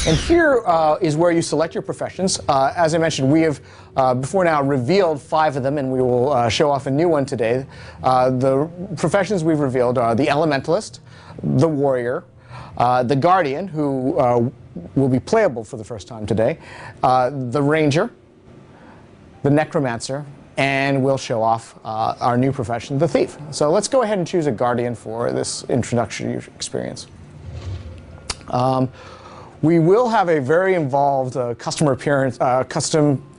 And here is where you select your professions. As I mentioned, we have before now revealed 5 of them, and we will show off a new one today. The professions we've revealed are the Elementalist, the Warrior, the Guardian, who will be playable for the first time today, the Ranger, the Necromancer, and we'll show off our new profession, the Thief. So let's go ahead and choose a Guardian for this introductory experience. We will have a very involved custom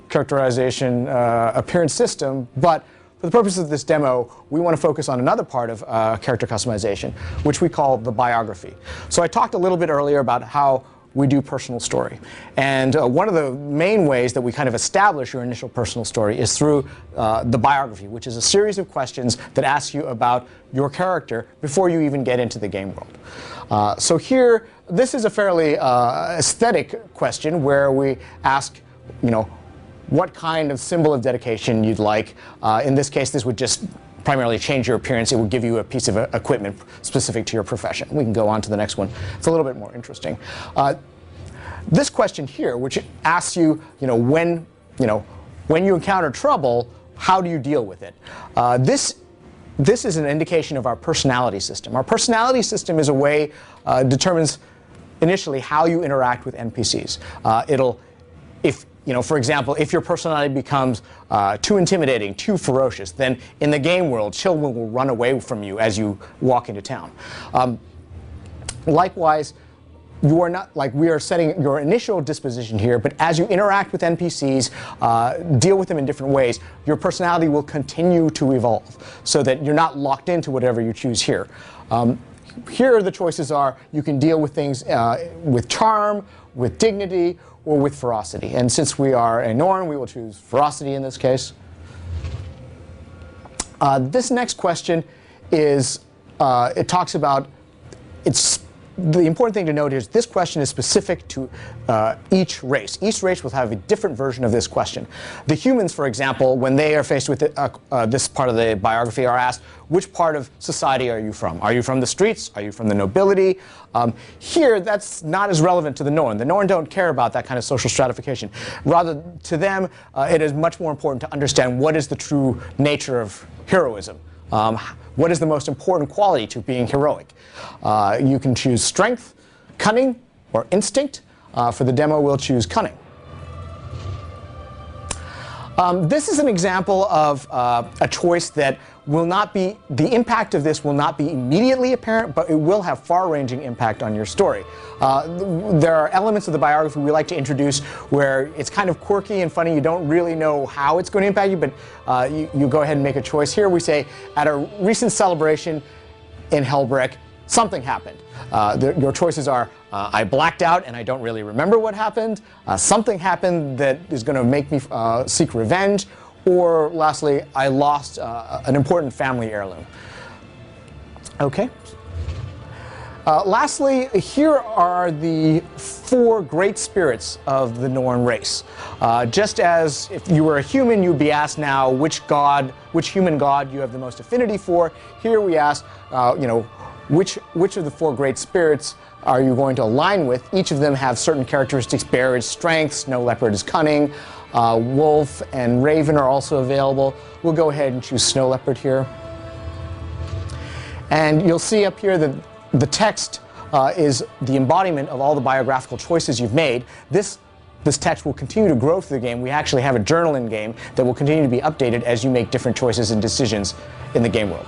characterization appearance system, but for the purpose of this demo, we want to focus on another part of character customization, which we call the biography. So I talked a little bit earlier about how we do personal story. And one of the main ways that we kind of establish your initial personal story is through the biography, which is a series of questions that ask you about your character before you even get into the game world. So here, this is a fairly aesthetic question where we ask, what kind of symbol of dedication you'd like. In this case, this would just primarily change your appearance. It would give you a piece of equipment specific to your profession. We can go on to the next one. It's a little bit more interesting. This question here, which asks you, when you encounter trouble, how do you deal with it? This is an indication of our personality system. Our personality system is a way determines initially how you interact with NPCs. For example, if your personality becomes too intimidating, too ferocious, then in the game world, children will run away from you as you walk into town. Likewise, you are not, we are setting your initial disposition here, but as you interact with NPCs, deal with them in different ways, your personality will continue to evolve so that you're not locked into whatever you choose here. Here the choices are, you can deal with things with charm, with dignity, or with ferocity. And since we are a Norn, we will choose ferocity in this case. This next question is, it talks about, the important thing to note is this question is specific to each race. Each race will have a different version of this question. The humans, for example, when they are faced with this part of the biography, are asked, which part of society are you from? Are you from the streets? Are you from the nobility? Here, that's not as relevant to the Norn. The Norn don't care about that kind of social stratification. Rather, to them, it is much more important to understand what is the true nature of heroism. What is the most important quality to being heroic? You can choose strength, cunning, or instinct. For the demo, we'll choose cunning. This is an example of a choice that will not be, the impact of this will not be immediately apparent, but it will have far-ranging impact on your story. There are elements of the biography we like to introduce where it's kind of quirky and funny. You don't really know how it's going to impact you, but you go ahead and make a choice. Here we say, at a recent celebration in Hellbrick, something happened. Your choices are, I blacked out and I don't really remember what happened. Something happened that is going to make me seek revenge. Or lastly, I lost an important family heirloom. Okay. Lastly, here are the 4 great spirits of the Norn race. Just as if you were a human, you'd be asked now which human god you have the most affinity for. Here we ask, which of the 4 great spirits are you going to align with? Each of them have certain characteristics. Bear is strength, snow leopard is cunning, wolf and raven are also available. We'll go ahead and choose snow leopard here. And you'll see up here that the text is the embodiment of all the biographical choices you've made. This text will continue to grow through the game. We actually have a journal in game that will continue to be updated as you make different choices and decisions in the game world.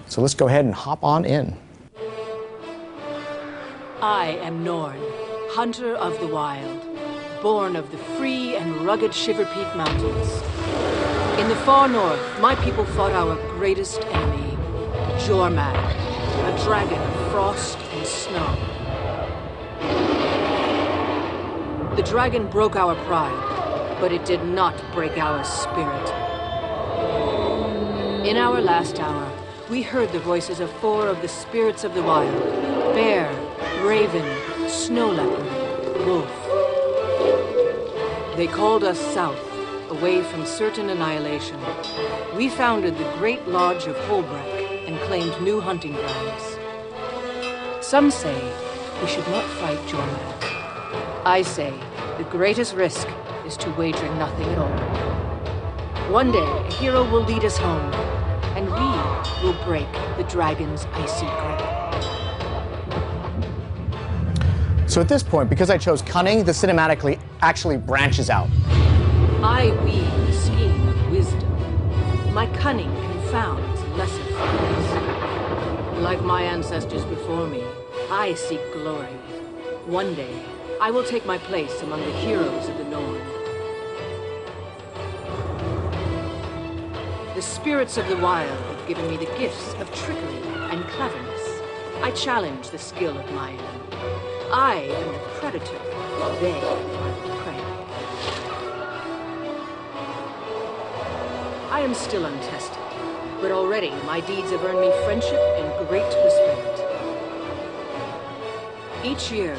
So let's go ahead and hop on in. I am Norn, hunter of the wild, born of the free and rugged Shiver Peak Mountains. In the far north, my people fought our greatest enemy, Jormag, a dragon of frost and snow. The dragon broke our pride, but it did not break our spirit. In our last hour, we heard the voices of 4 of the spirits of the wild: bear, raven, snow leopard, wolf. They called us south, away from certain annihilation. We founded the Great Lodge of Holbreck and claimed new hunting grounds. Some say we should not fight Jormag. I say, the greatest risk is to wager nothing at all. One day, a hero will lead us home, and we will break the dragon's icy grip. So at this point, because I chose cunning, the cinematically actually branches out. I weave a scheme of wisdom. My cunning confounds lesser foes. Like my ancestors before me, I seek glory. One day, I will take my place among the heroes of the Norn. The spirits of the wild have given me the gifts of trickery and cleverness. I challenge the skill of my enemy. I am the predator, they are the prey. I am still untested, but already my deeds have earned me friendship and great respect. Each year,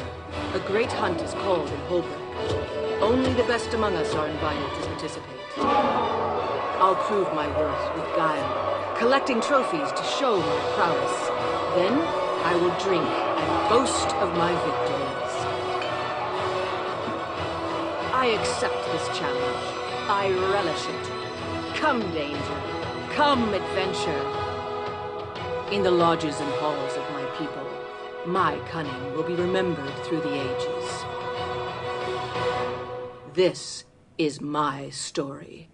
a great hunt is called in Holbrook. Only the best among us are invited to participate. I'll prove my worth with guile, collecting trophies to show my prowess. Then, I will drink and boast of my victories. I accept this challenge. I relish it. Come, danger. Come, adventure. In the lodges and halls of my people, my cunning will be remembered through the ages. This is my story.